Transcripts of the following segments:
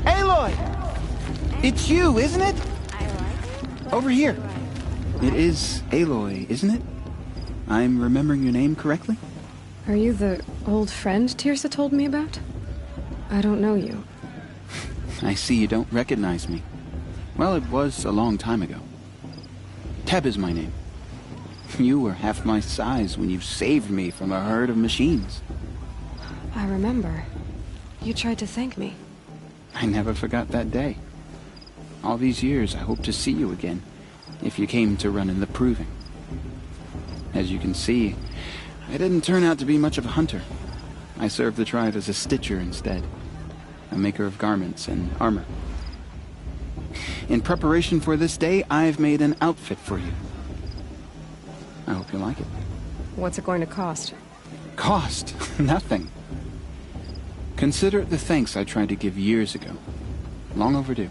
Aloy! It's you, isn't it? Over here. It is Aloy, isn't it? I'm remembering your name correctly? Are you the old friend Tirsa told me about? I don't know you. I see you don't recognize me. Well, it was a long time ago. Teb is my name. You were half my size when you saved me from a herd of machines. I remember. You tried to thank me. I never forgot that day. All these years, I hope to see you again, if you came to run in the proving. As you can see, I didn't turn out to be much of a hunter. I served the tribe as a stitcher instead, a maker of garments and armor. In preparation for this day, I've made an outfit for you. I hope you like it. What's it going to cost? Cost? Nothing. Consider it the thanks I tried to give years ago. Long overdue.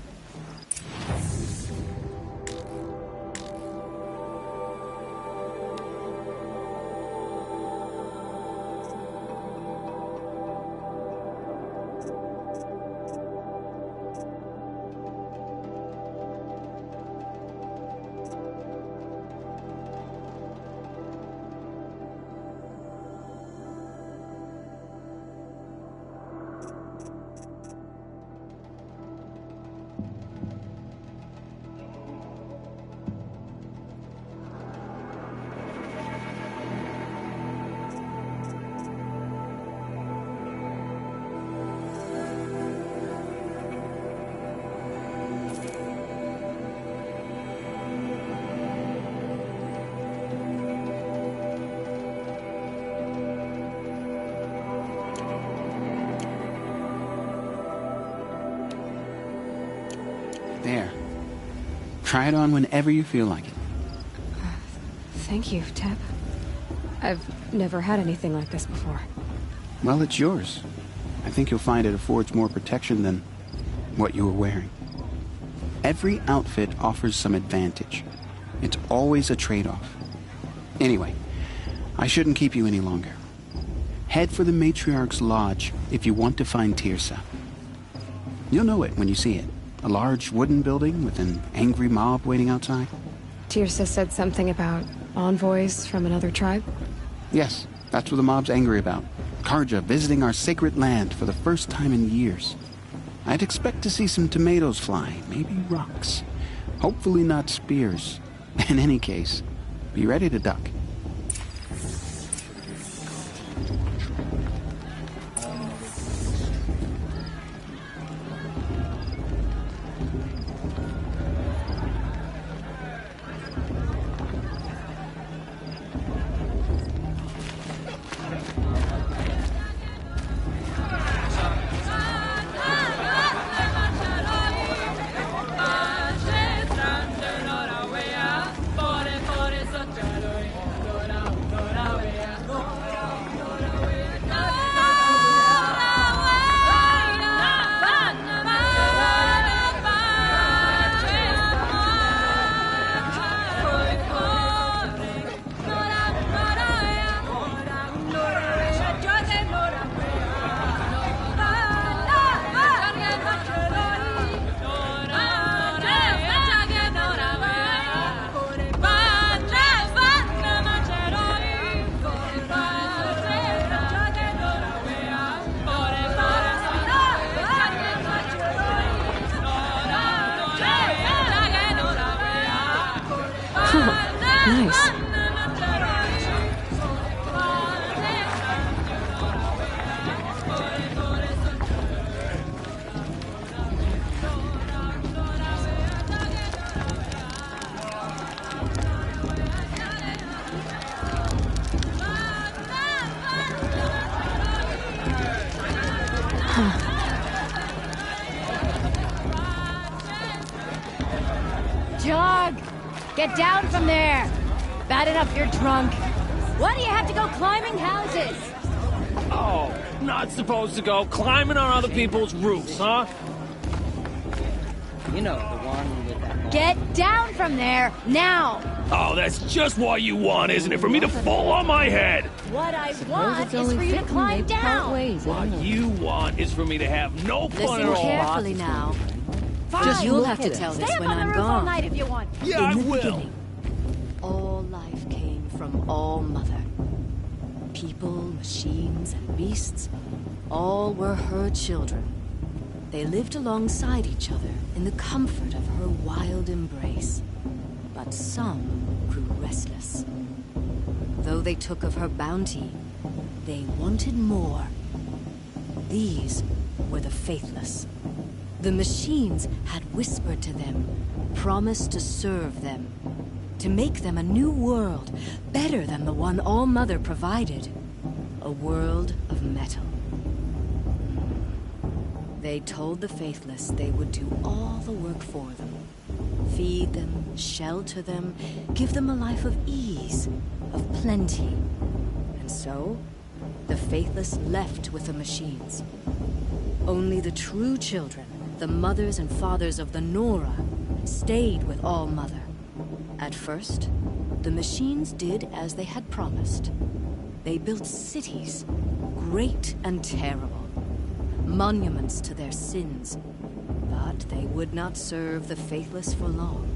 There. Try it on whenever you feel like it. Thank you, Teb. I've never had anything like this before. Well, it's yours. I think you'll find it affords more protection than what you were wearing. Every outfit offers some advantage. It's always a trade-off. Anyway, I shouldn't keep you any longer. Head for the Matriarch's Lodge if you want to find Tirsa. You'll know it when you see it. A large wooden building with an angry mob waiting outside. Tirsa said something about envoys from another tribe? Yes, that's what the mob's angry about. Karja visiting our sacred land for the first time in years. I'd expect to see some tomatoes fly, maybe rocks. Hopefully not spears. In any case, be ready to duck. Nice. Jog! Get down from there! Bad enough you're drunk. Why do you have to go climbing houses? Oh, not supposed to go climbing on other people's roofs, huh? You know, the one with that... Get down from there, now! Oh, that's just what you want, isn't it? For me to fall on my head. What I want is for you to climb down. What you want is for me to have no fun at Listen all. carefully now. Fine. Just you'll have to tell this Stay up when on the I'm roof all gone. night if you want. Yeah, I In the will. beginning, all life came from All Mother. People, machines, and beasts, all were her children. They lived alongside each other in the comfort of her wild embrace. But some grew restless. Though they took of her bounty, they wanted more. These were the faithless. The machines had whispered to them, promised to serve them, to make them a new world, better than the one All Mother provided. A world of metal. They told the faithless they would do all the work for them. Feed them, shelter them, give them a life of ease, of plenty. And so, the faithless left with the machines. Only the true children, the mothers and fathers of the Nora, stayed with All Mother. At first, the machines did as they had promised. They built cities, great and terrible, monuments to their sins, but they would not serve the faithless for long.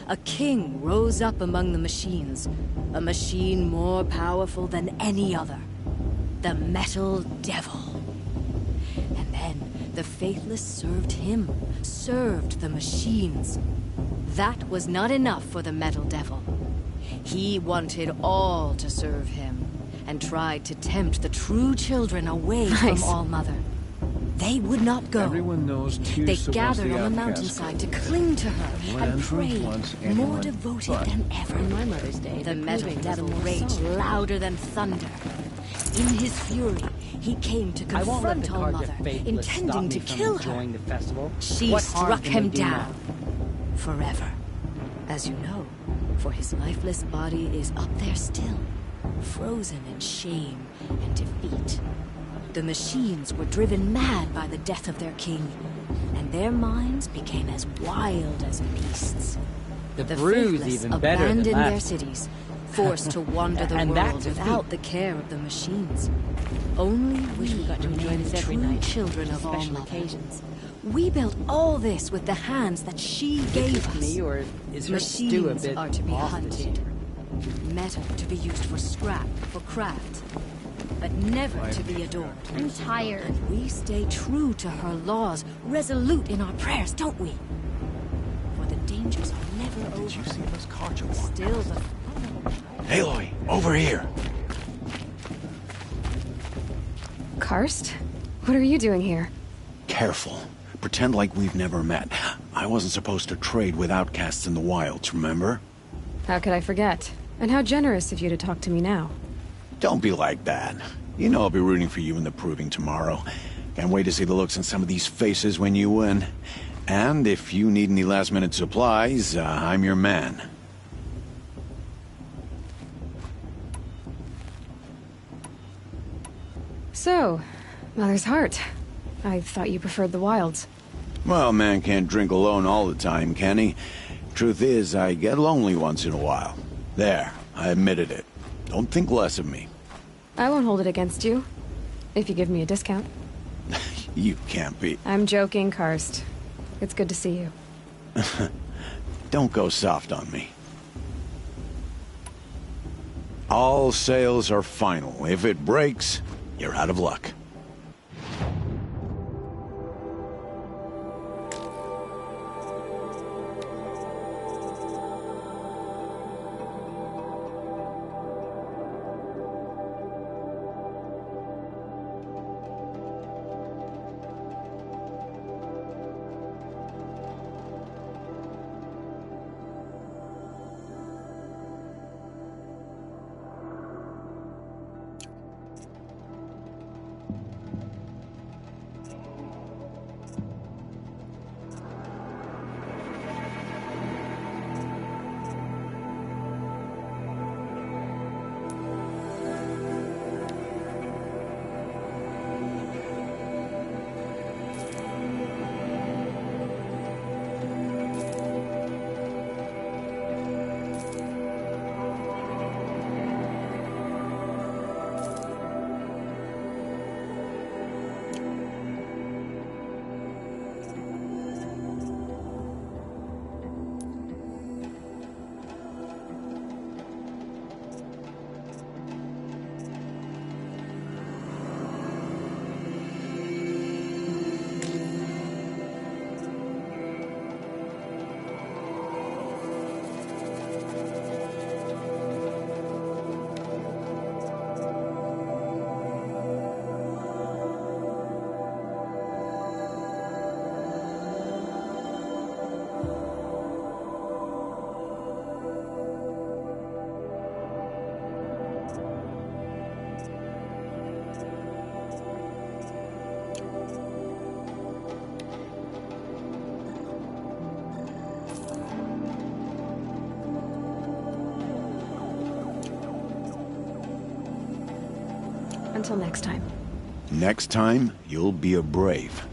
A king rose up among the machines, a machine more powerful than any other, the Metal Devil. And then the faithless served him, served the machines. That was not enough for the Metal Devil. He wanted all to serve him, and tried to tempt the true children away from All Mother. They would not go. Everyone knows Tirsa They was gathered the on the outcast mountainside to girl. cling to her and Andrew prayed, wants more anyone devoted but than ever. On my Mother's Day, The the Metal proving was a Devil more raged solid. louder than thunder. In his fury, he came to I won't let confront the All card Mother, to faithless intending stop to me from kill her. enjoying the festival. She What harm struck can him they do down. now? Forever. As you know, for his lifeless body is up there still, frozen in shame and defeat. The machines were driven mad by the death of their king, and their minds became as wild as beasts. The The brew's faithless even better than abandoned their last. cities, forced to wander the And world that's a without feat. the care of the machines. Only Wish we got to enjoy remained this every true night, children on of All special Mother. occasions. We built all this with the hands that she gave us. Me, or is her stew a Machines bit are to be off this hunted. year? Metal to be used for scrap, for craft. But never to be adored. I'm tired. We stay true to her laws, resolute in our prayers, don't we? For the dangers are never over. Did you see those cards you want? Still the... Aloy, over here. Karst? What are you doing here? Careful. Pretend like we've never met. I wasn't supposed to trade with outcasts in the wilds, remember? How could I forget? And how generous of you to talk to me now. Don't be like that. You know I'll be rooting for you in the proving tomorrow. Can't wait to see the looks on some of these faces when you win. And if you need any last-minute supplies, I'm your man. So, Mother's Heart. I thought you preferred the wilds. Well, man can't drink alone all the time, can he? Truth is, I get lonely once in a while. There, I admitted it. Don't think less of me. I won't hold it against you. If you give me a discount. You can't be. I'm joking, Karst. It's good to see you. Don't go soft on me. All sales are final. If it breaks, you're out of luck. Until next time. Next time, you'll be a brave.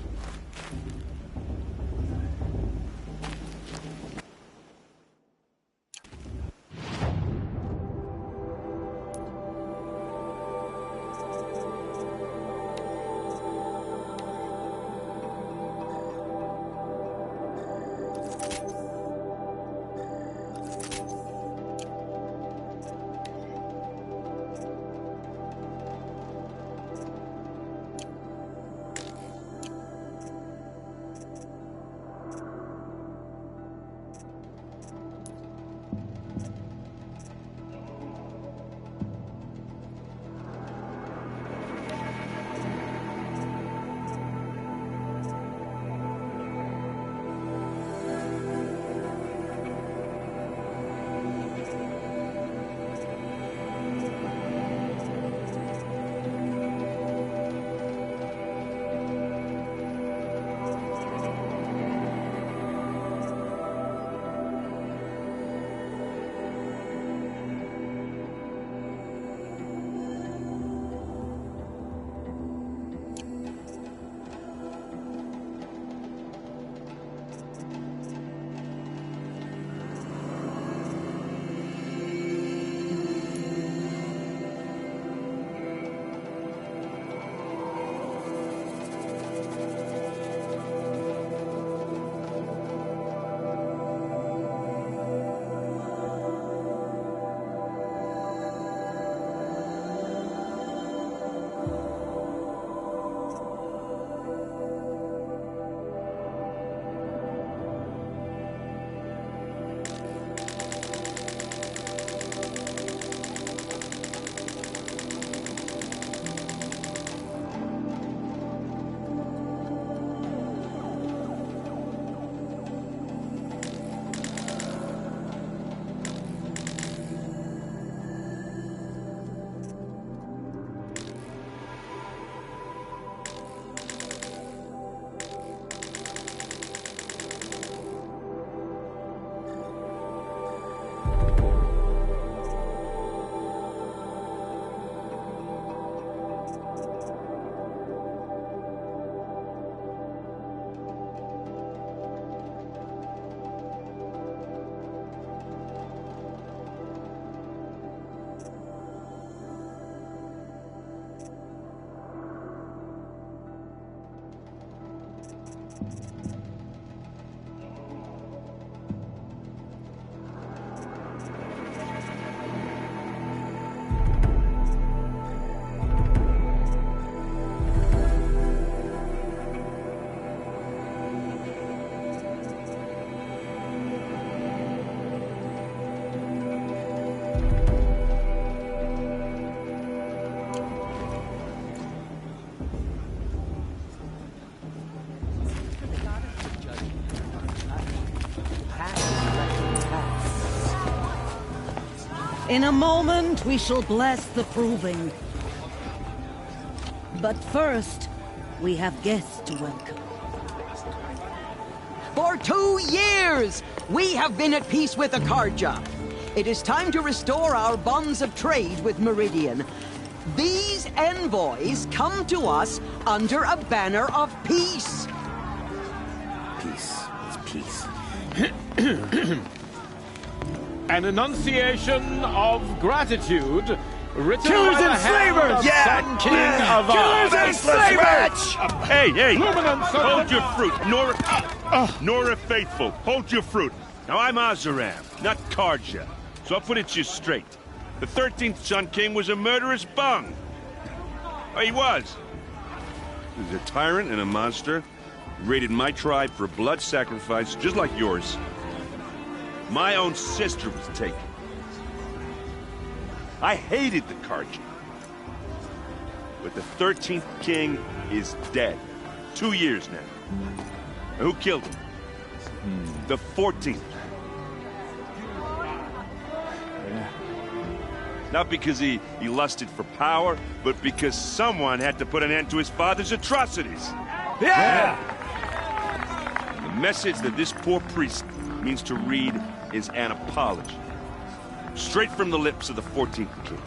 In a moment, we shall bless the proving. But first, we have guests to welcome. For 2 years, we have been at peace with Akarja. It is time to restore our bonds of trade with Meridian. These envoys come to us under a banner of peace. Peace. It's peace. An enunciation of gratitude written Killers by the and hand slavers! of Yeah! Sun King of Killers Oz. and slavers! Hey, hey! Luminance of Hold the- your fruit, Nora Faithful. Hold your fruit. Now I'm Azaram, not Karja, so I'll put it to you straight. The 13th Sun King was a murderous bung. Oh, he was. He was a tyrant and a monster. Raided my tribe for blood sacrifice, just like yours. My own sister was taken. I hated the Karja. But the 13th king is dead. 2 years now. And who killed him? The 14th. Not because he lusted for power, but because someone had to put an end to his father's atrocities. Yeah! The message that this poor priest means to read is an apology. Straight from the lips of the 14th king.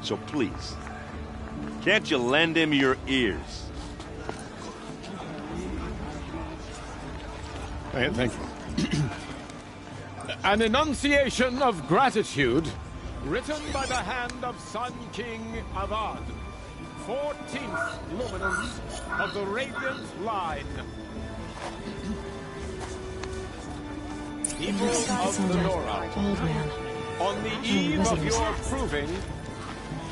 So please, Can't you lend him your ears? Thank you. An enunciation of gratitude, written by the hand of Sun King Avad, 14th luminance of the Radiant Line. People of the Nora, Old man. on the eve of your proving,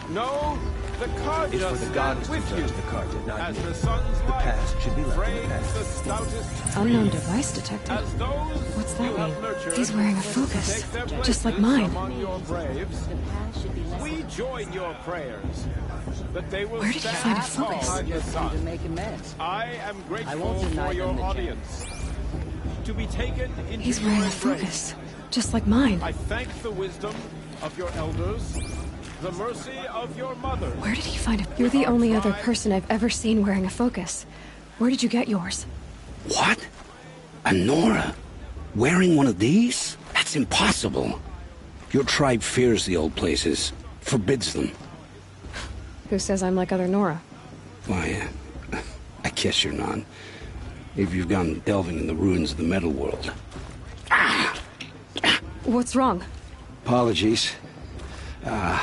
know the card It's for the gods to with you, judge the card, not as me. the sun's The light past should be left in the frames past. the stoutest Unknown trees. device detected. As those What's you that have mean? nurtured He's wearing a take focus, their just like places mine. among your braves, The past should be less. we join your prayers that they will Where did he stand find a tall focus? in the To sun. make amends. I am I grateful won't deny for your them the audience. To be taken into He's your wearing a embrace. focus, just like mine. I thank the wisdom of your elders, the mercy of your mother. Where did he find it? You're the only other person I've ever seen wearing a focus. Where did you get yours? What? A Nora? Wearing one of these? That's impossible. Your tribe fears the old places, forbids them. Who says I'm like other Nora? Why, I guess you're not. If you've gone delving in the ruins of the metal world. What's wrong? Apologies. A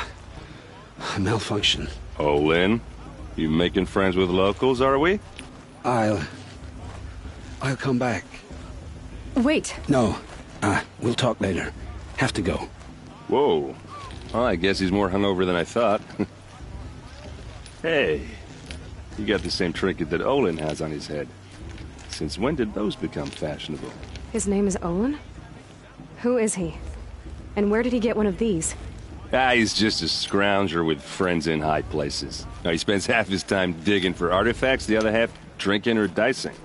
malfunction. Oh, Lynn? You making friends with locals, are we? I'll come back. Wait. No, we'll talk later. Have to go. Whoa. Well, I guess he's more hungover than I thought. Hey, you got the same trinket that Olin has on his head. Since when did those become fashionable? His name is Owen? Who is he? And where did he get one of these? He's just a scrounger with friends in high places. Now, he spends half his time digging for artifacts, the other half drinking or dicing.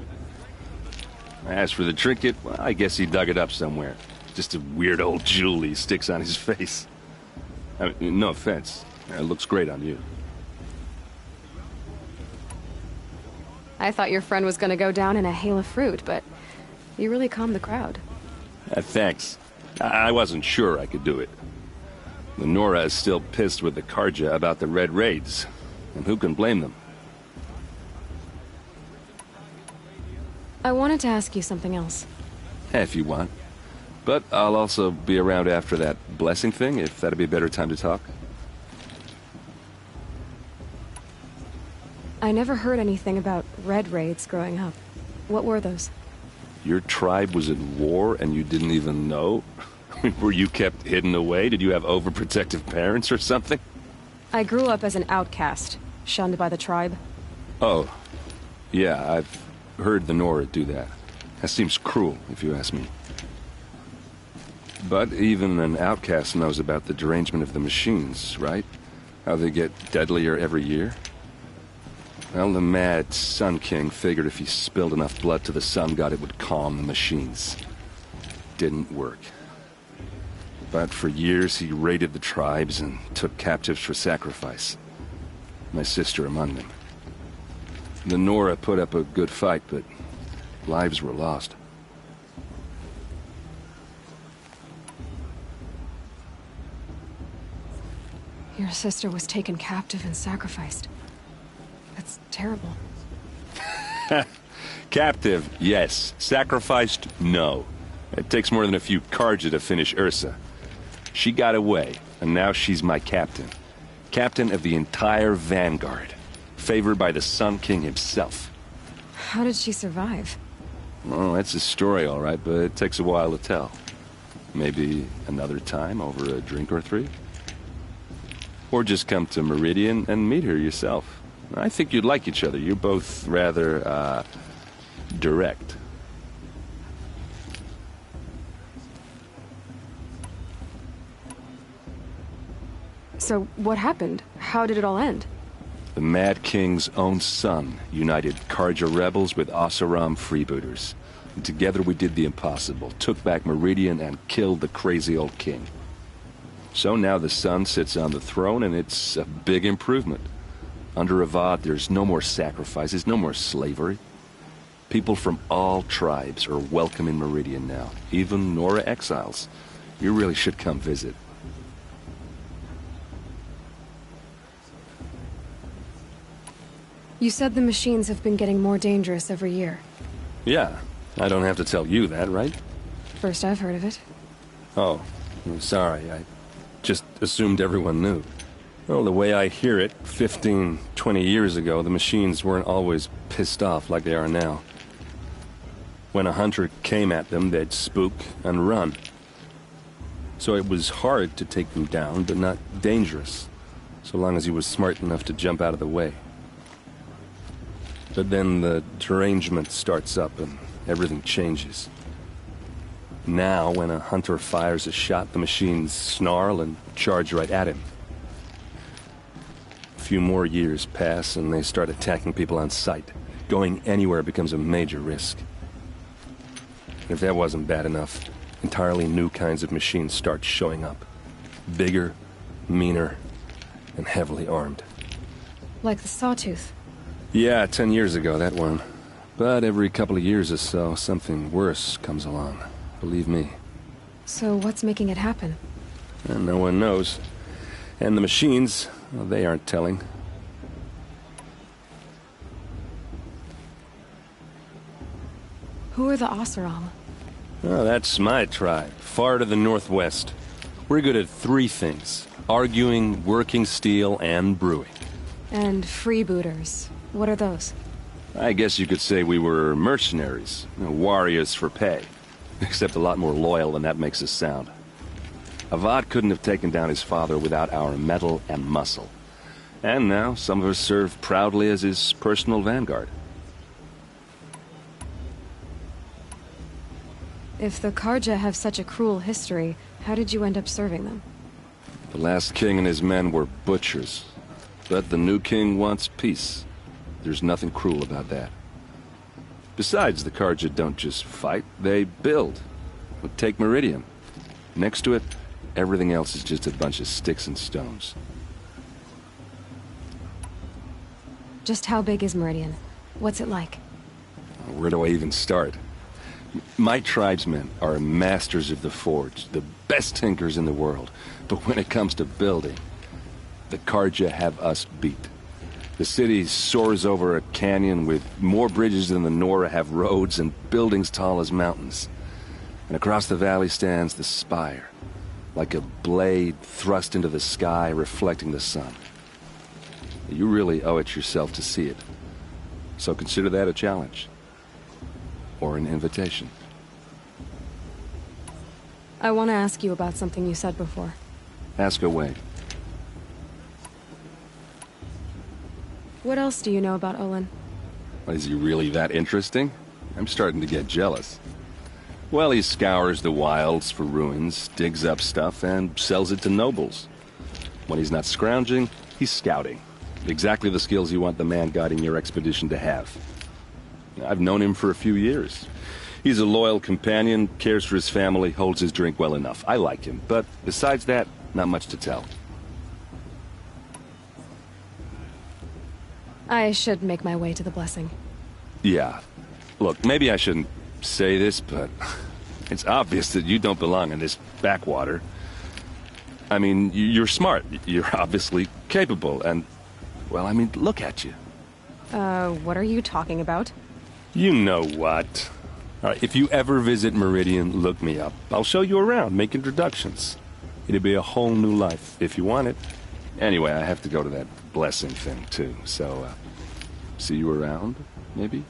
As for the trinket, well, I guess he dug it up somewhere. Just a weird old jewel he sticks on his face. I mean, no offense. It looks great on you. I thought your friend was gonna go down in a hail of fruit, but you really calmed the crowd. Thanks. I wasn't sure I could do it. The Nora is still pissed with the Karja about the Red Raids, and who can blame them? I wanted to ask you something else. If you want. But I'll also be around after that blessing thing, if that'd be a better time to talk. I never heard anything about Red Raids growing up. What were those? Your tribe was at war and you didn't even know? Were you kept hidden away? Did you have overprotective parents or something? I grew up as an outcast, shunned by the tribe. Oh, yeah, I've heard the Nora do that. That seems cruel, if you ask me. But even an outcast knows about the derangement of the machines, right? How they get deadlier every year? Well, the mad Sun King figured if he spilled enough blood to the Sun God, it would calm the machines. Didn't work. But for years, he raided the tribes and took captives for sacrifice. My sister among them. The Nora put up a good fight, but lives were lost. Your sister was taken captive and sacrificed. That's terrible. Captive, yes. Sacrificed, no. It takes more than a few Karja to finish Ursa. She got away, and now she's my captain. Captain of the entire Vanguard. Favored by the Sun King himself. How did she survive? Oh, that's a story, all right, but it takes a while to tell. Maybe another time over a drink or three? Or just come to Meridian and meet her yourself. I think you'd like each other. You're both rather, direct. So, what happened? How did it all end? The Mad King's own son united Karja rebels with Oseram freebooters. And together we did the impossible, took back Meridian and killed the crazy old king. So now the son sits on the throne and it's a big improvement. Under Avad, there's no more sacrifices, no more slavery. People from all tribes are welcome in Meridian now, even Nora exiles. You really should come visit. You said the machines have been getting more dangerous every year. Yeah, I don't have to tell you that, right? First I've heard of it. Oh, I'm sorry. I just assumed everyone knew. Well, the way I hear it, 15, 20 years ago, the machines weren't always pissed off like they are now. When a hunter came at them, they'd spook and run. So it was hard to take them down, but not dangerous, so long as he was smart enough to jump out of the way. But then the derangement starts up and everything changes. Now, when a hunter fires a shot, the machines snarl and charge right at him. A few more years pass and they start attacking people on sight. Going anywhere becomes a major risk. If that wasn't bad enough, entirely new kinds of machines start showing up. Bigger, meaner, and heavily armed. Like the Sawtooth. Yeah, 10 years ago, that one. But every couple of years or so, something worse comes along. Believe me. So what's making it happen? And no one knows. And the machines, well, they aren't telling. Who are the Oseram? Oh, that's my tribe, far to the northwest. We're good at three things: arguing, working steel, and brewing. And freebooters. What are those? I guess you could say we were mercenaries, warriors for pay. Except a lot more loyal than that makes us sound. Avad couldn't have taken down his father without our metal and muscle. And now some of us serve proudly as his personal vanguard. If the Karja have such a cruel history, how did you end up serving them? The last king and his men were butchers. But the new king wants peace. There's nothing cruel about that. Besides, the Karja don't just fight, they build. Take Meridian. Next to it, everything else is just a bunch of sticks and stones. Just how big is Meridian? What's it like? Where do I even start? My tribesmen are masters of the forge, the best tinkers in the world. But when it comes to building, the Karja have us beat. The city soars over a canyon with more bridges than the Nora have roads and buildings tall as mountains. And across the valley stands the spire, like a blade thrust into the sky reflecting the sun. You really owe it yourself to see it. So consider that a challenge. Or an invitation. I want to ask you about something you said before. Ask away. What else do you know about Olin? Is he really that interesting? I'm starting to get jealous. Well, he scours the wilds for ruins, digs up stuff, and sells it to nobles. When he's not scrounging, he's scouting. Exactly the skills you want the man guiding your expedition to have. I've known him for a few years. He's a loyal companion, cares for his family, holds his drink well enough. I like him, but besides that, not much to tell. I should make my way to the blessing. Yeah. Look, maybe I shouldn't say this, but it's obvious that you don't belong in this backwater. I mean, you're smart. You're obviously capable, and, well, I mean, look at you. What are you talking about? You know what. All right, if you ever visit Meridian, look me up. I'll show you around, make introductions. It'll be a whole new life, if you want it. Anyway, I have to go to that blessing thing, too, so, see you around, maybe?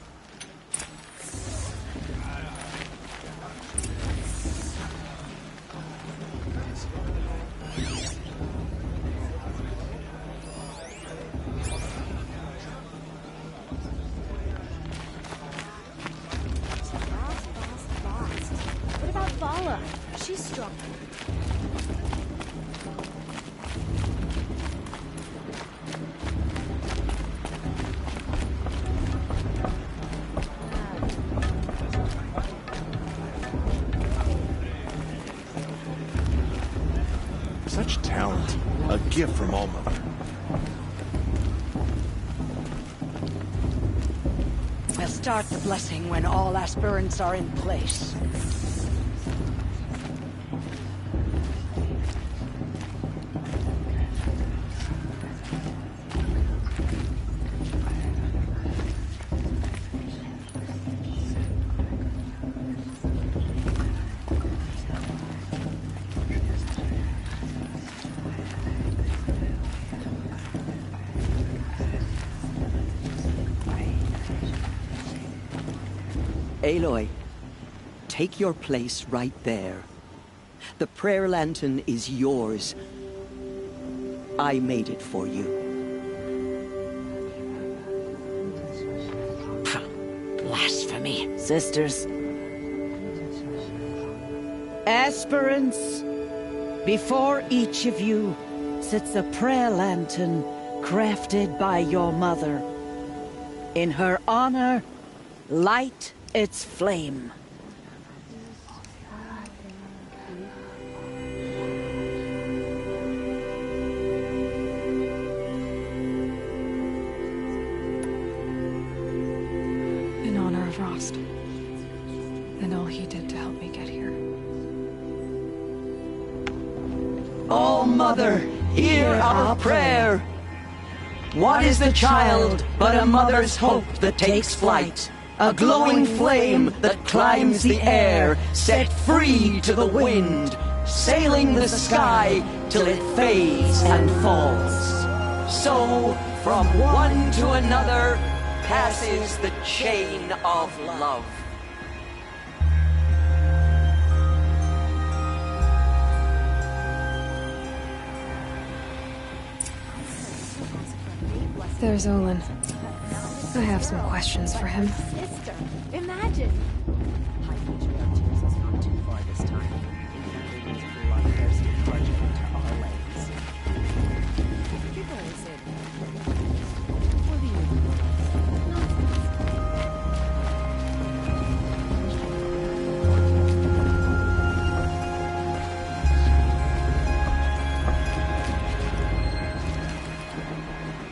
What about Vala? She's strong. Such talent. A gift from All-Mother. We'll start the blessing when all aspirants are in place. Aloy, take your place right there. The prayer lantern is yours. I made it for you. Blasphemy. Sisters. Aspirants, before each of you sits a prayer lantern crafted by your mother. In her honor, light its flame. In honor of Rost. And all he did to help me get here. Oh, Mother, hear our prayer. What is the child but a mother's hope that takes flight? A glowing flame that climbs the air, set free to the wind, sailing the sky till it fades and falls. So, from one to another, passes the chain of love. There's Olin. I have some questions for him. Sister, imagine.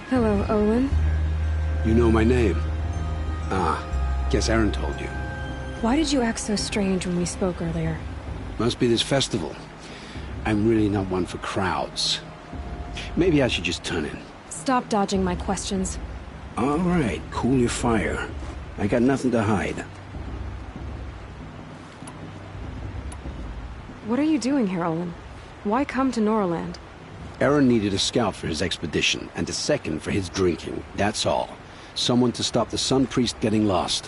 Hello, Olin. You know my name? Ah, guess Aaron told you. Why did you act so strange when we spoke earlier? Must be this festival. I'm really not one for crowds. Maybe I should just turn in. Stop dodging my questions. All right, cool your fire. I got nothing to hide. What are you doing here, Olin? Why come to Norland? Aaron needed a scout for his expedition, and a second for his drinking. That's all. Someone to stop the Sun Priest getting lost.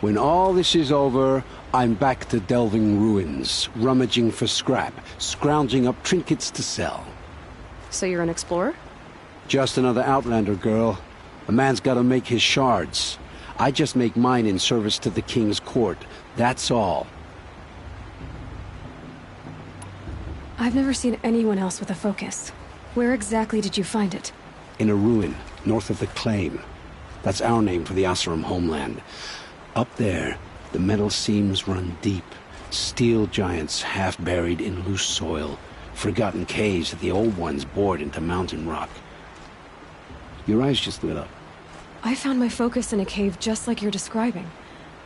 When all this is over, I'm back to delving ruins, rummaging for scrap, scrounging up trinkets to sell. So you're an explorer? Just another Outlander, girl. A man's gotta make his shards. I just make mine in service to the King's court. That's all. I've never seen anyone else with a focus. Where exactly did you find it? In a ruin, north of the Claim. That's our name for the Oseram homeland. Up there, the metal seams run deep. Steel giants half buried in loose soil. Forgotten caves that the old ones bored into mountain rock. Your eyes just lit up. I found my focus in a cave just like you're describing.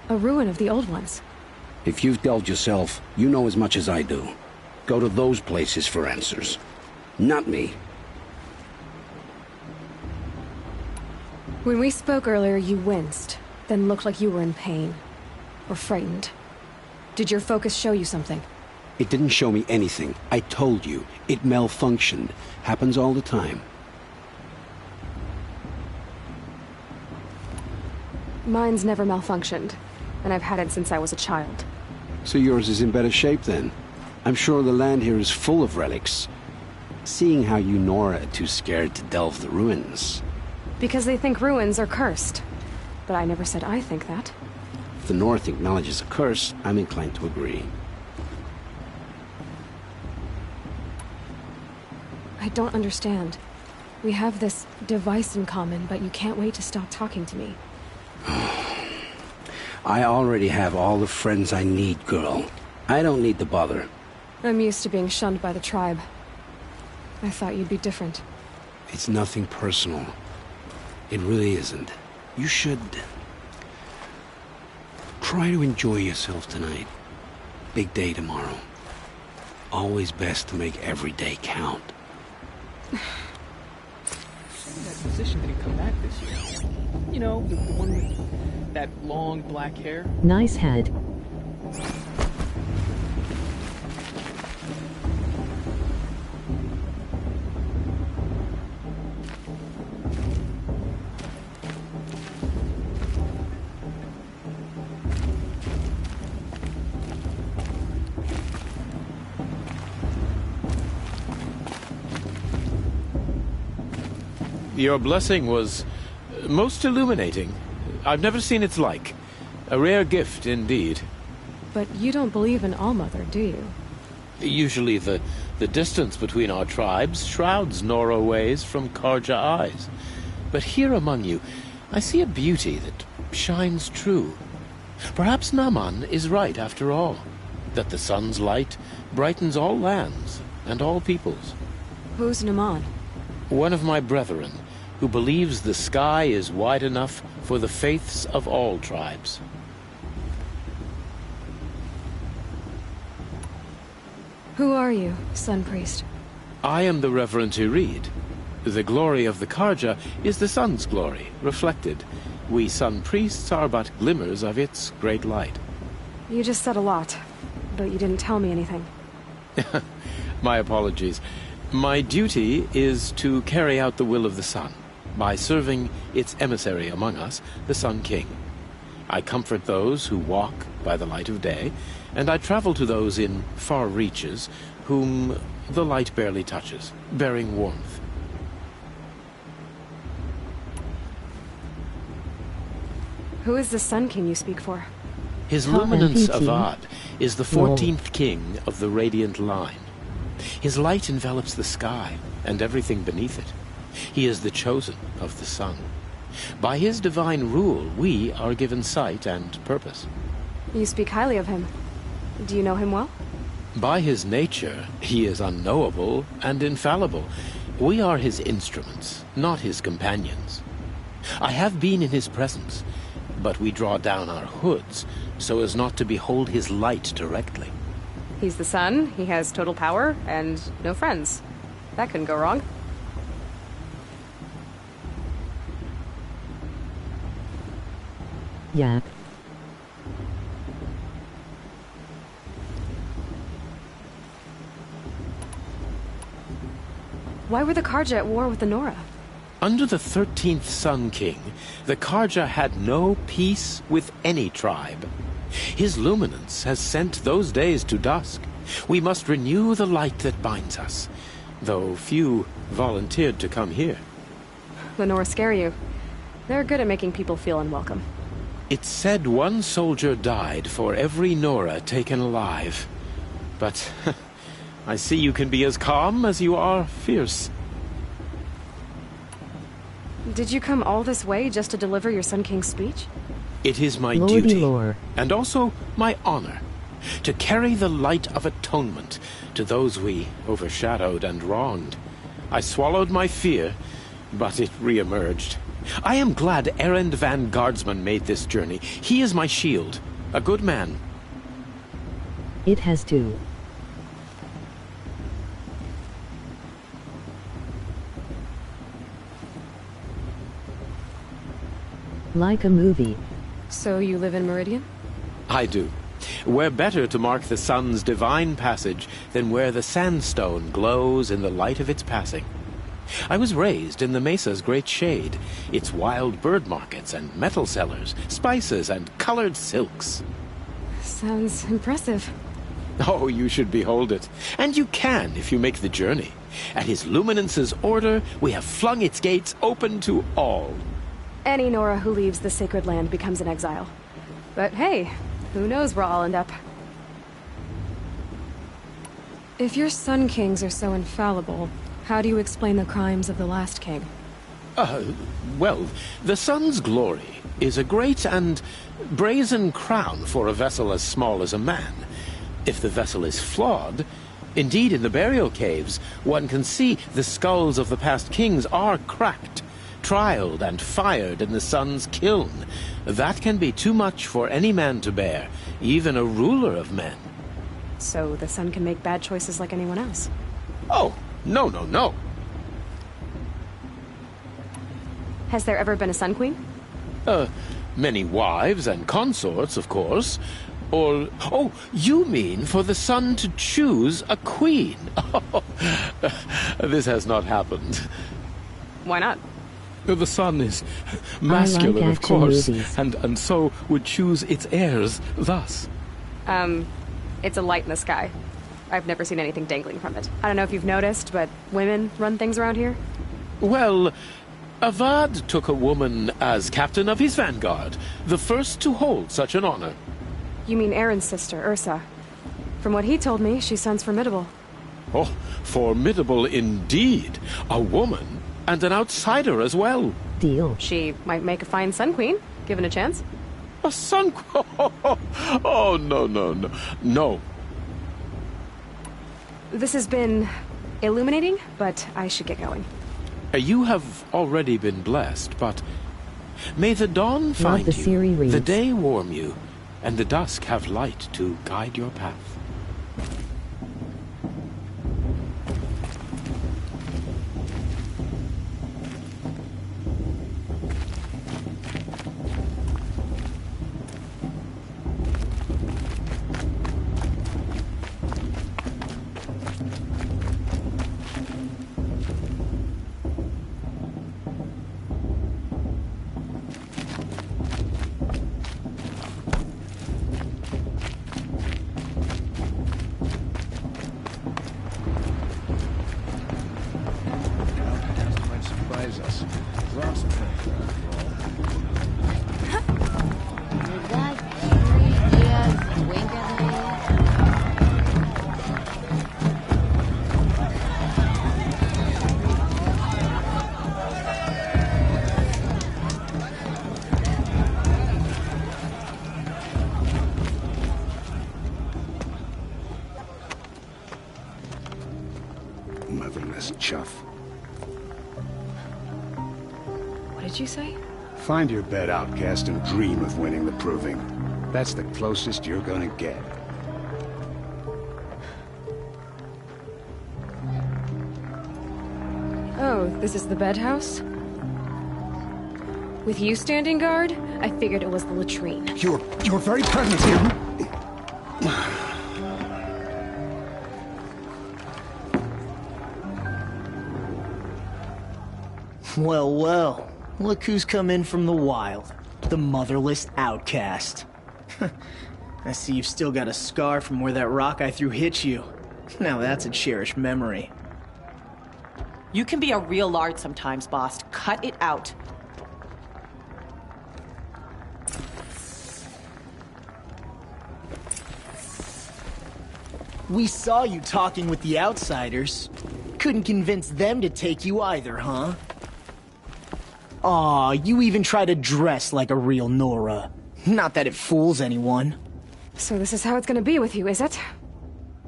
A ruin of the old ones. If you've delved yourself, you know as much as I do. Go to those places for answers. Not me. When we spoke earlier, you winced, then looked like you were in pain. Or frightened. Did your focus show you something? It didn't show me anything. I told you. It malfunctioned. Happens all the time. Mine's never malfunctioned, and I've had it since I was a child. So yours is in better shape then. I'm sure the land here is full of relics. Seeing how you Nora are too scared to delve the ruins. Because they think ruins are cursed. But I never said I think that. If the North acknowledges a curse, I'm inclined to agree. I don't understand. We have this device in common, but you can't wait to stop talking to me. I already have all the friends I need, girl. I don't need the bother. I'm used to being shunned by the tribe. I thought you'd be different. It's nothing personal. It really isn't. You should try to enjoy yourself tonight. Big day tomorrow. Always best to make every day count. That musician didn't come back this year. You know, the one with that long black hair. Nice head. Your blessing was most illuminating. I've never seen its like. A rare gift indeed. But you don't believe in Allmother, do you? Usually the distance between our tribes shrouds Nora ways from Karja eyes. But here among you, I see a beauty that shines true. Perhaps Naman is right after all, that the sun's light brightens all lands and all peoples. Who's Naman? One of my brethren, who believes the sky is wide enough for the faiths of all tribes. Who are you, Sun Priest? I am the Reverend Irid. The glory of the Karja is the sun's glory, reflected. We Sun Priests are but glimmers of its great light. You just said a lot, but you didn't tell me anything. My apologies. My duty is to carry out the will of the sun, by serving its emissary among us, the Sun King. I comfort those who walk by the light of day, and I travel to those in far reaches whom the light barely touches, bearing warmth. Who is the Sun King you speak for? His Luminance Avad is the 14th king of the Radiant Line. His light envelops the sky and everything beneath it. He is the chosen of the sun. By his divine rule, we are given sight and purpose. You speak highly of him. Do you know him well? By his nature, he is unknowable and infallible. We are his instruments, not his companions. I have been in his presence, but we draw down our hoods so as not to behold his light directly. He's the sun, he has total power, and no friends. That couldn't go wrong. Yeah. Why were the Karja at war with the Nora? Under the 13th Sun King, the Karja had no peace with any tribe. His luminance has sent those days to dusk. We must renew the light that binds us, though few volunteered to come here. The Nora scare you. They're good at making people feel unwelcome. It's said one soldier died for every Nora taken alive. But I see you can be as calm as you are fierce. Did you come all this way just to deliver your Sun King's speech? It is my Lordy duty, lore. and also my honor, to carry the light of atonement to those we overshadowed and wronged. I swallowed my fear, but it re-emerged. I am glad Erend van Guardsman made this journey. He is my shield, a good man. It has to. Like a movie. So you live in Meridian? I do. Where better to mark the sun's divine passage than where the sandstone glows in the light of its passing. I was raised in the mesa's great shade, its wild bird markets and metal cellars, spices and colored silks. Sounds impressive. Oh, you should behold it. And you can if you make the journey. At his luminance's order, we have flung its gates open to all. Any Nora who leaves the sacred land becomes an exile. But hey, who knows where I'll end up. If your Sun Kings are so infallible, how do you explain the crimes of the last king? Well, the sun's glory is a great and brazen crown for a vessel as small as a man. If the vessel is flawed, indeed in the burial caves, one can see the skulls of the past kings are cracked, trialed and fired in the sun's kiln. That can be too much for any man to bear, even a ruler of men. So the sun can make bad choices like anyone else? Oh, no, no, no. Has there ever been a Sun Queen? Many wives and consorts, of course. Or, oh, you mean for the sun to choose a queen? This has not happened. Why not? The sun is masculine, of course, movies. and so would choose its heirs thus. It's a light in the sky. I've never seen anything dangling from it. I don't know if you've noticed, but women run things around here. Well, Avad took a woman as captain of his vanguard, the first to hold such an honor. You mean Aaron's sister, Ursa. From what he told me, she sounds formidable. Oh, formidable indeed. A woman, and an outsider as well. Deal. She might make a fine Sun Queen, given a chance. A Sun Queen? Oh, no. No. This has been illuminating, but I should get going. You have already been blessed, but may the dawn find the you, Siri reads. the day warm you, and the dusk have light to guide your path. Motherless chuff. What did you say? Find your bed, outcast, and dream of winning the proving. That's the closest you're gonna get. Oh, this is the bedhouse? With you standing guard, I figured it was the latrine. Your very presence here. Well, well. Look who's come in from the wild. The motherless outcast. I see you've still got a scar from where that rock I threw hit you. Now that's a cherished memory. You can be a real lard sometimes, boss. Cut it out. We saw you talking with the outsiders. Couldn't convince them to take you either, huh? Aw, you even try to dress like a real Nora. Not that it fools anyone. So this is how it's gonna be with you, is it?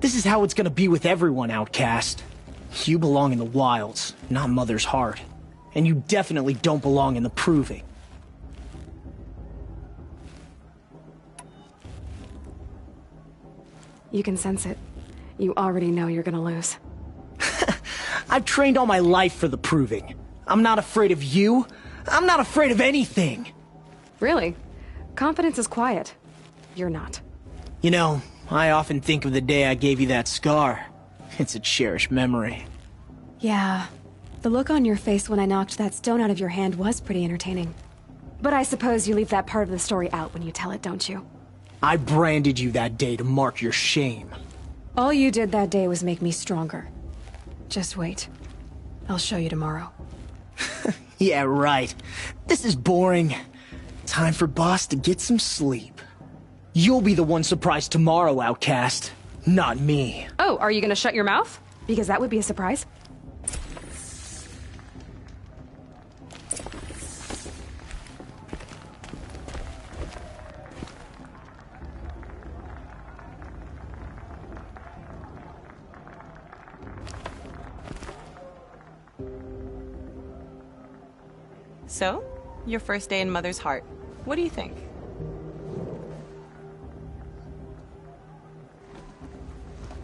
This is how it's gonna be with everyone, outcast. You belong in the wilds, not Mother's heart. And you definitely don't belong in the proving. You can sense it. You already know you're gonna lose. I've trained all my life for the proving. I'm not afraid of you. I'm not afraid of anything. Really? Confidence is quiet. You're not. You know, I often think of the day I gave you that scar. It's a cherished memory. Yeah. The look on your face when I knocked that stone out of your hand was pretty entertaining. But I suppose you leave that part of the story out when you tell it, don't you? I branded you that day to mark your shame. All you did that day was make me stronger. Just wait. I'll show you tomorrow. Yeah, right. This is boring. Time for Boss to get some sleep. You'll be the one surprised tomorrow, outcast. Not me. Oh, are you gonna shut your mouth? Because that would be a surprise. So, your first day in Mother's heart. What do you think?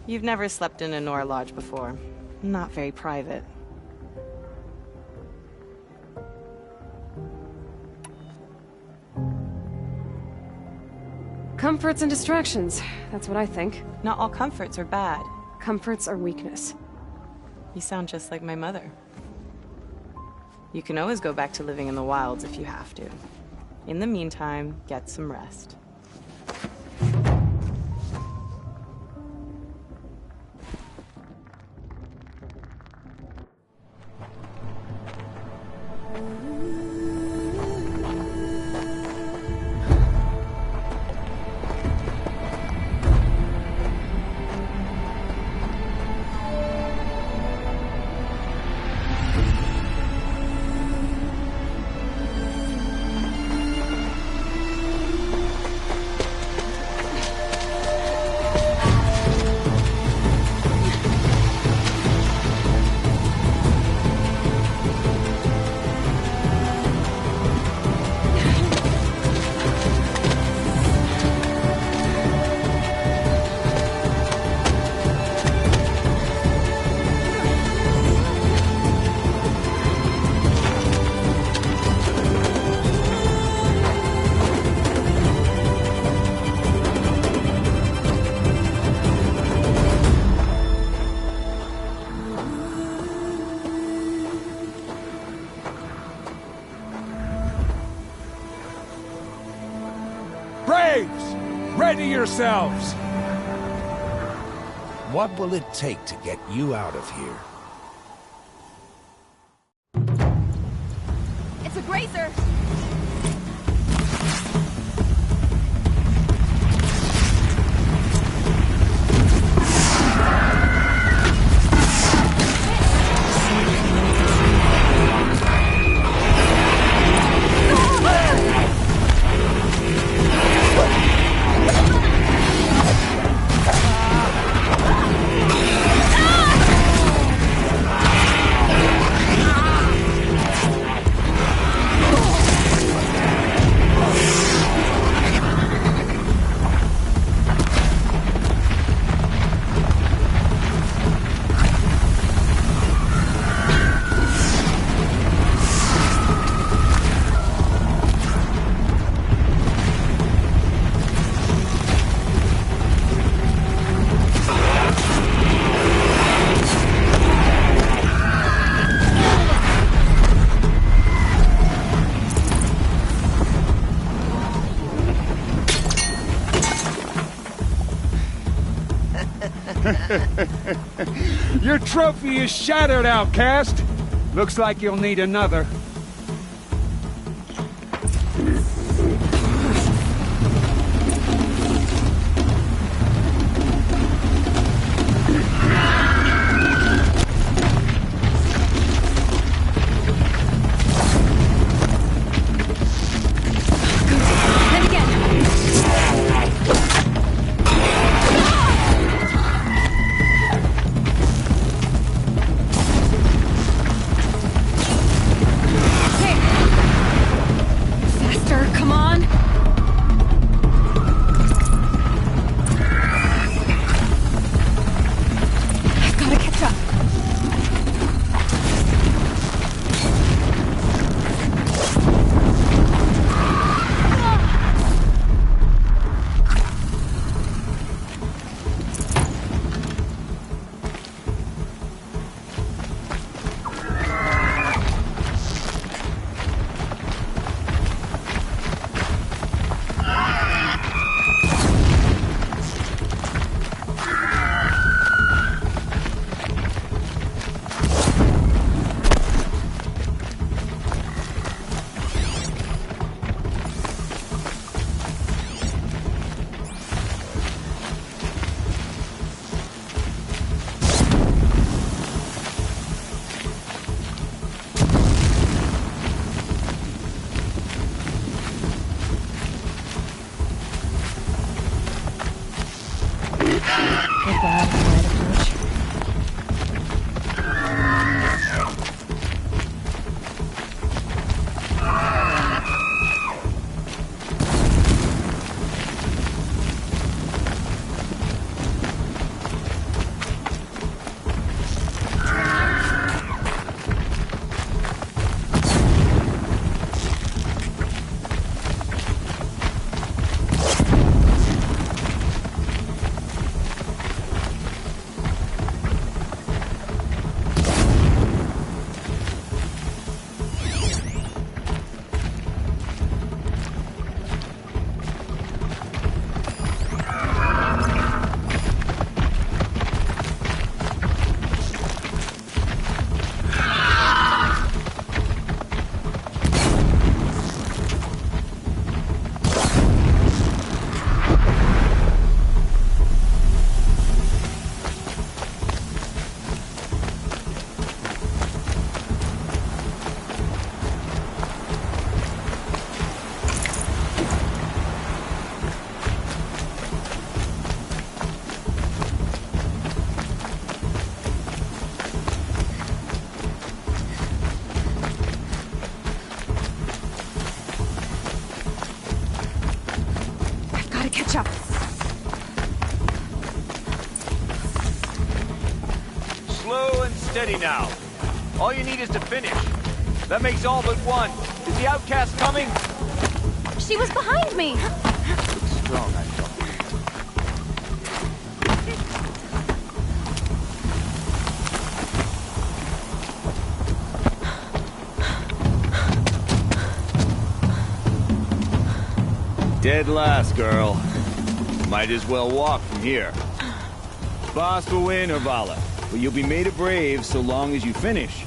You've never slept in a Nora lodge before. Not very private. Comforts and distractions. That's what I think. Not all comforts are bad. Comforts are weakness. You sound just like my mother. You can always go back to living in the wilds if you have to. In the meantime, get some rest. Braves! Ready yourselves! What will it take to get you out of here? It's a grazer. Your trophy is shattered, outcast. Looks like you'll need another. Steady now. All you need is to finish. That makes all but one. Is the outcast coming? She was behind me. Looks strong, I thought. Dead last, girl. Might as well walk from here. Boss will win or Vala, but you'll be made a brave so long as you finish.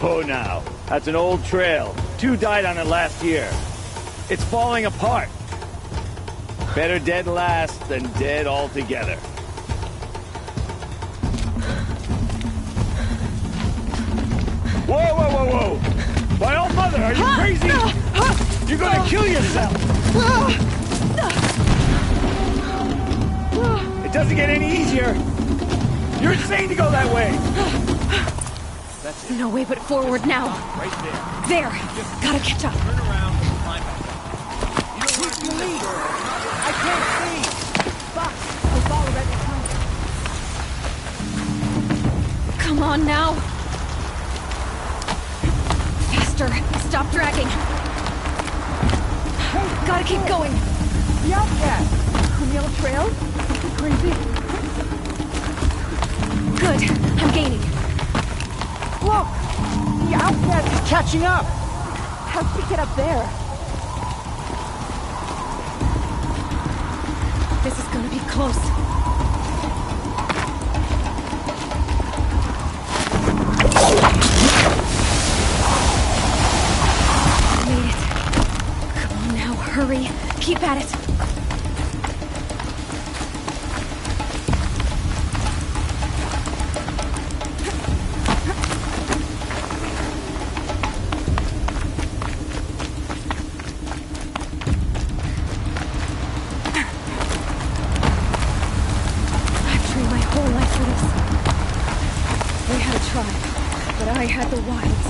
Oh, now. That's an old trail. 2 died on it last year. It's falling apart. Better dead last than dead altogether. Whoa, whoa, whoa, whoa! My old mother, are you crazy? You're gonna kill yourself! It doesn't get any easier! You're insane to go that way! That's it. No way but forward now. Right there. There! Gotta catch up. Turn around and climb back. You don't want to do this, girl. I can't see! Box, the ball already. Come on now. Faster. Stop dragging. Hey, gotta keep going. The outcast! On the old trail? Crazy. Good. I'm gaining. Look! The outcast is catching up! How'd she get up there? This is gonna be close. Made it. Come on now, hurry. Keep at it. I had the wilds.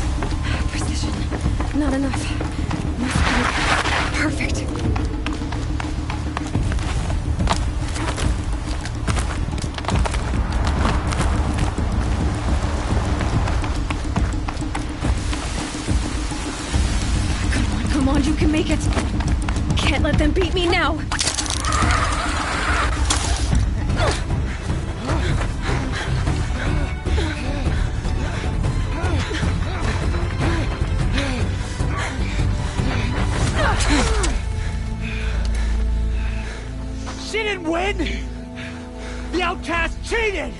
Precision. Not enough. Must be perfect. Come on, you can make it. Can't let them beat me now. Win? The outcast cheated!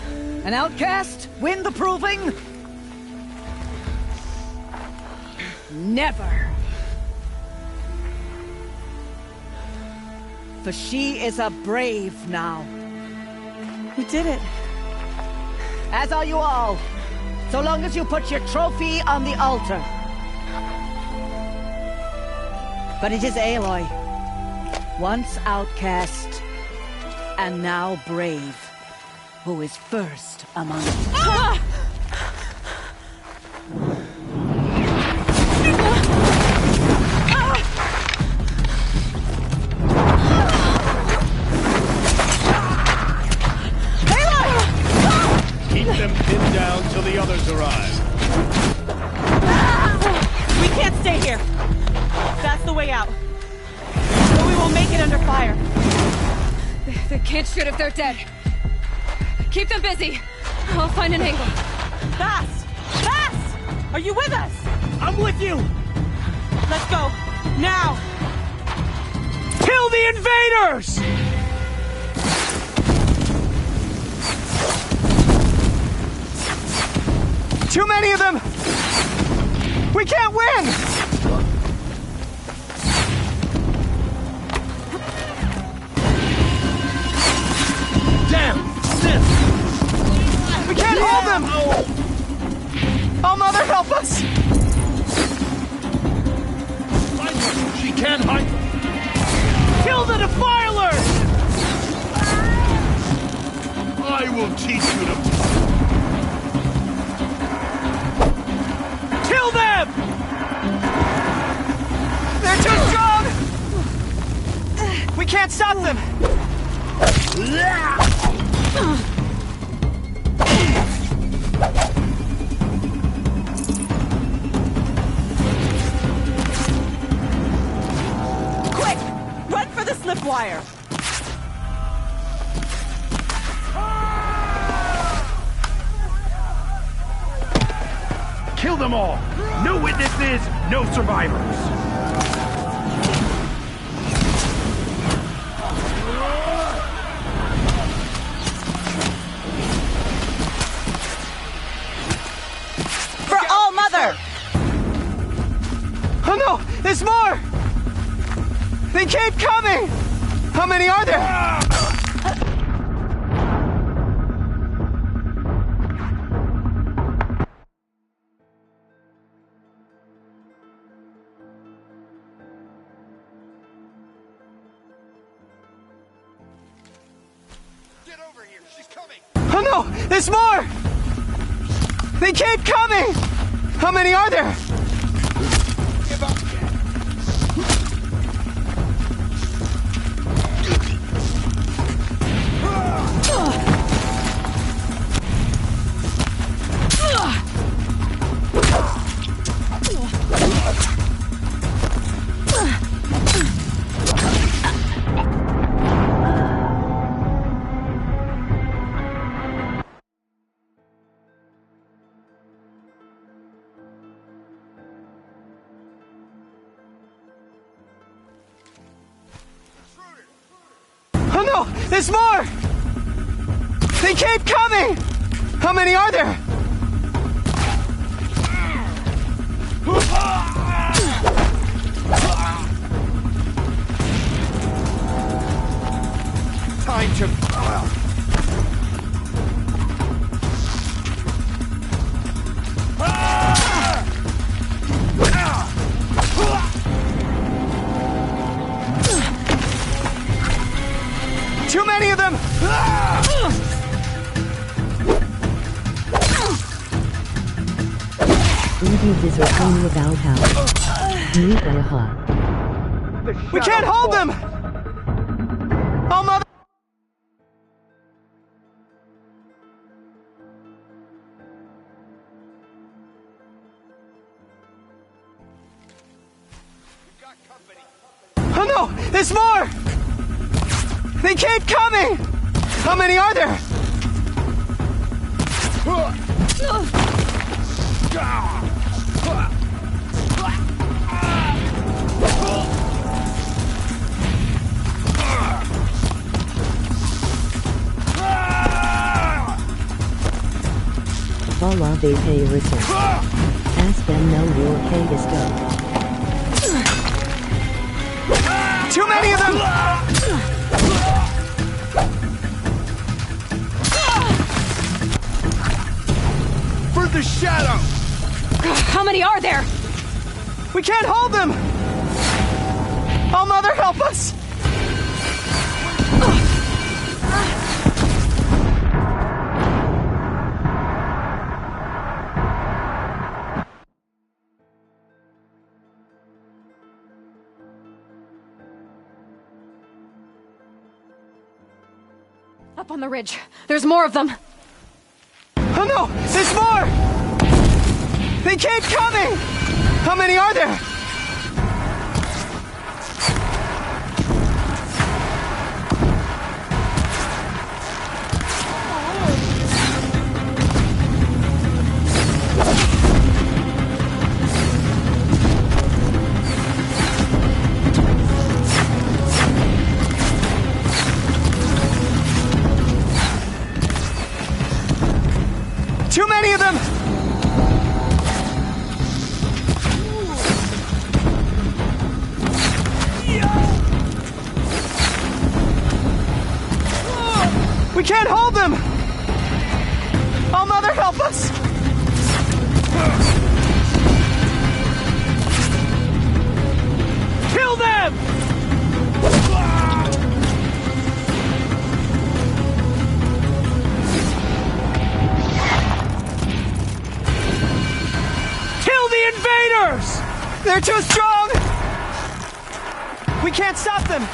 An outcast? Win the proving? Never. For she is a brave now. We did it. As are you all. So long as you put your trophy on the altar. But it is Aloy. Once outcast, and now brave, who is first among us. Ah! Keep them pinned down till the others arrive. We can't stay here. That's the way out. But we will make it under fire. They can't shoot if they're dead. Keep them busy. I'll find an angle. Fast! Fast! Are you with us? I'm with you! Let's go. Now! Kill the invaders! Too many of them! We can't win! Damn! We can't hold them! Oh, Mother, help us! She can't hide. Kill the defilers! I will teach you to... Kill them! They're too strong! We can't stop them! Quick! Run for the slip wire! Kill them all! No witnesses, no survivors! They keep coming! How many are there? Oh no! There's more! They keep coming! How many are there? Give up. Oh no! There's more! They keep coming! How many are there? Time to... Too many of them! Ruby Dizzer about how. We can't hold them! Oh, mother... Oh no! There's more! They keep coming! How many are there? Follow VapeTracer. Ask them know your Vegas go. Too many of them! For the shadow! How many are there? We can't hold them! Oh, Mother, help us! Up on the ridge. There's more of them. Oh no! There's more! They keep coming! How many are there? Too many of them! We can't hold them! Oh, Mother, help us! Kill them! Kill the invaders! They're too strong! We can't stop them!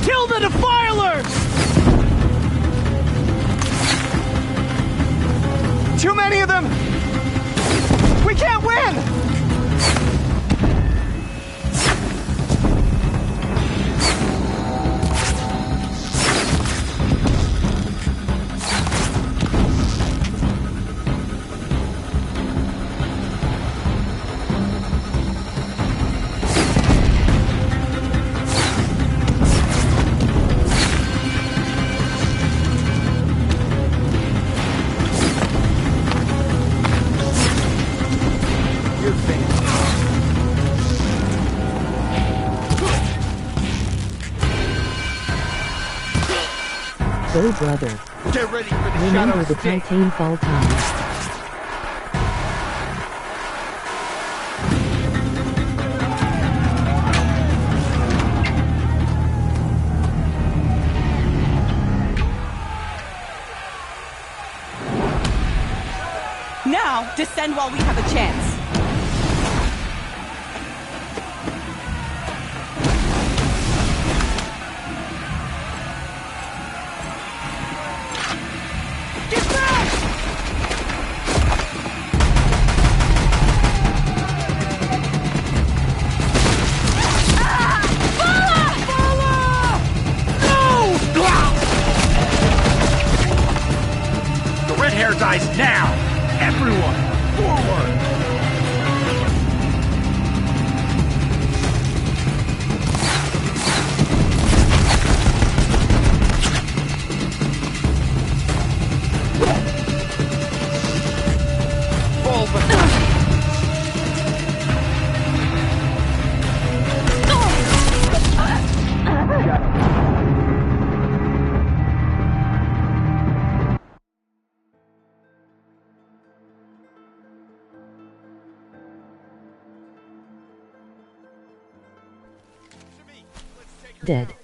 Kill the defilers! Too many of them! We can't win! Go, brother. Get ready for the Remember shadow the stick. Titanfall time. Now, descend while we have a chance. The red hair dies now! Everyone, forward! Dead.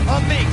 On me!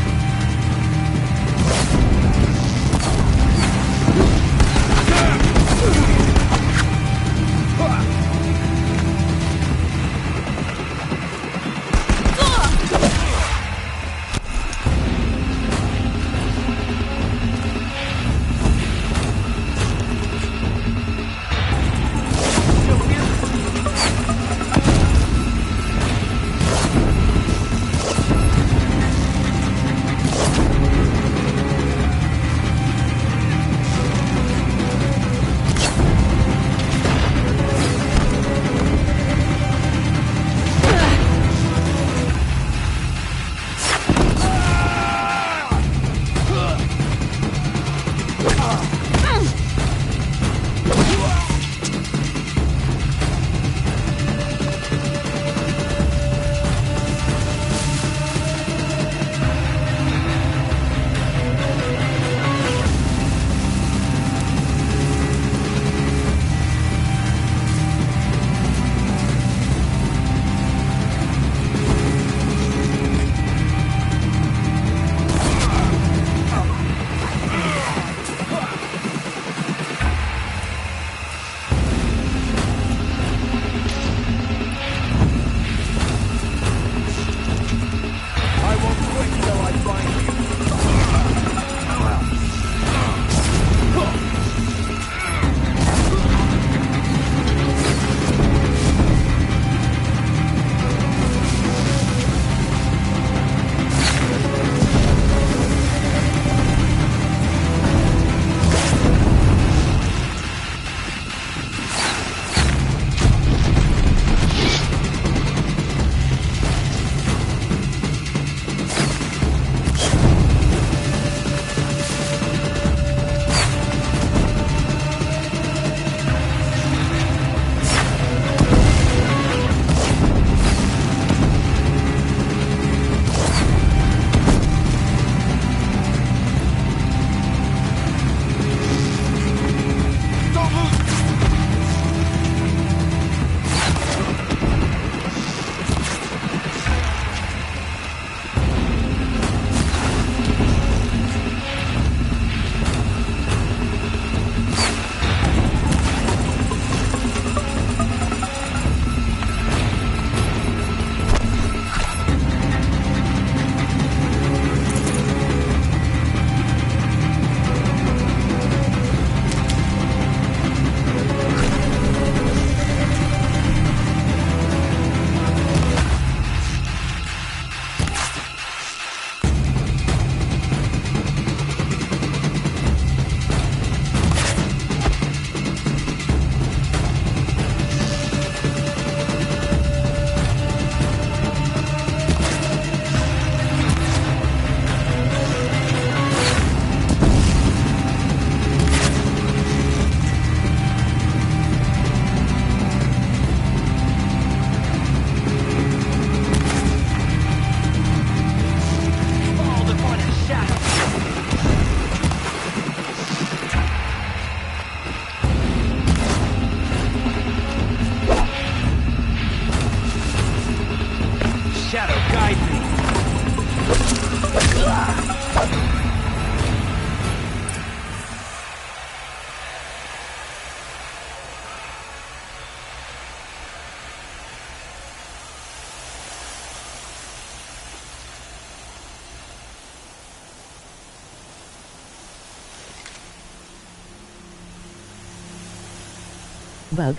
Bug.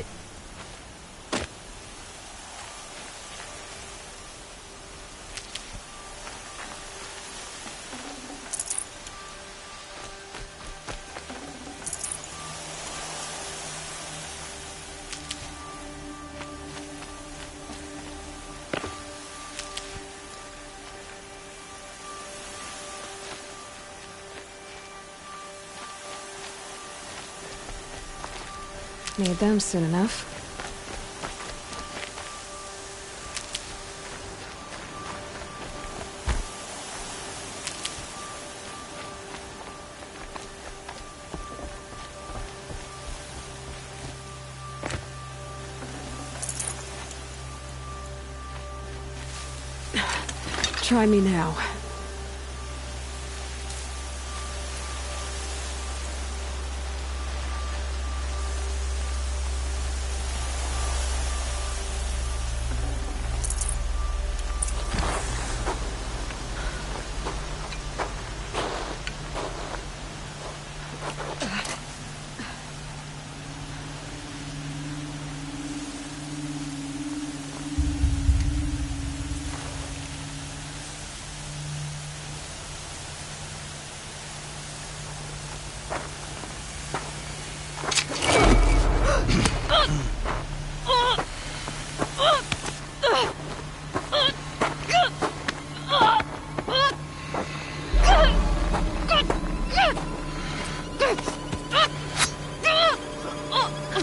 Need them soon enough. Try me now.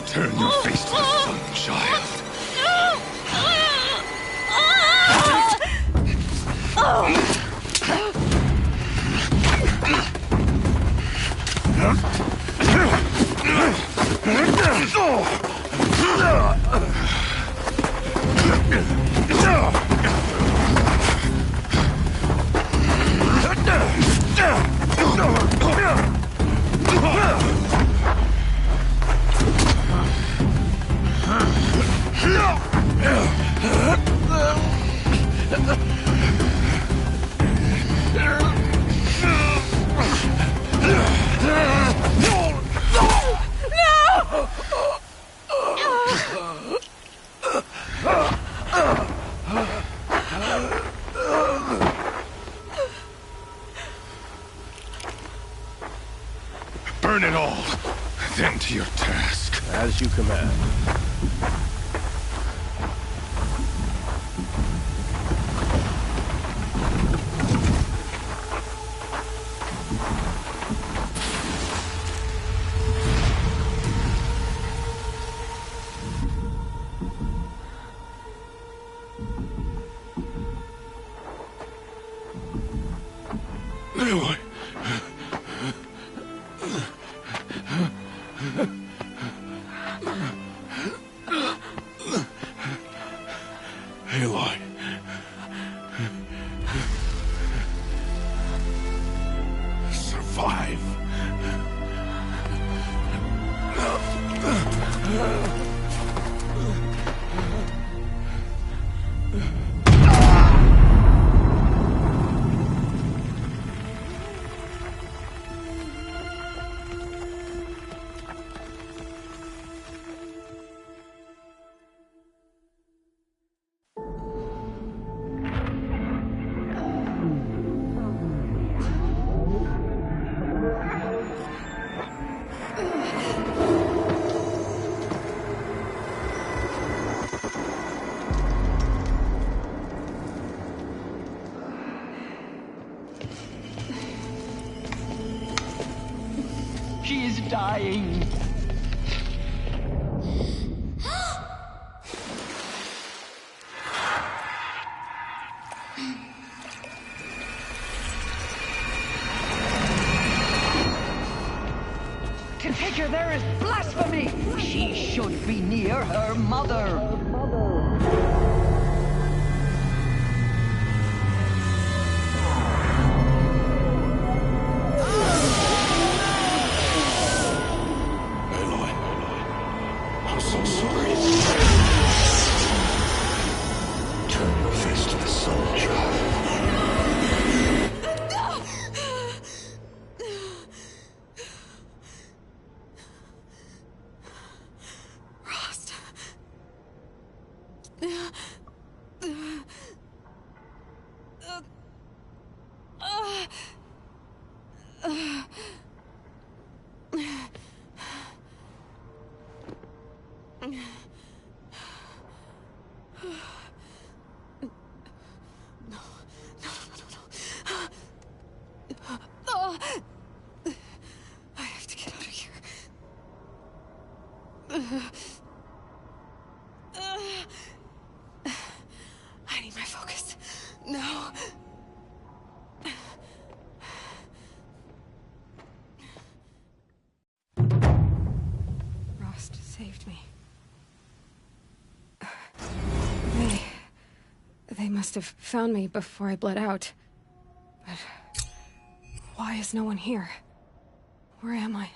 Turn your face to the sun, child. Burn it all, then to your task. As you command. Aloy. Aloy. Survive. She is dying. To take her there is blasphemy. She should be near her mother. I have to get out of here. I need my focus. No. Rost saved me. They must have found me before I bled out. But why is no one here? Where am I?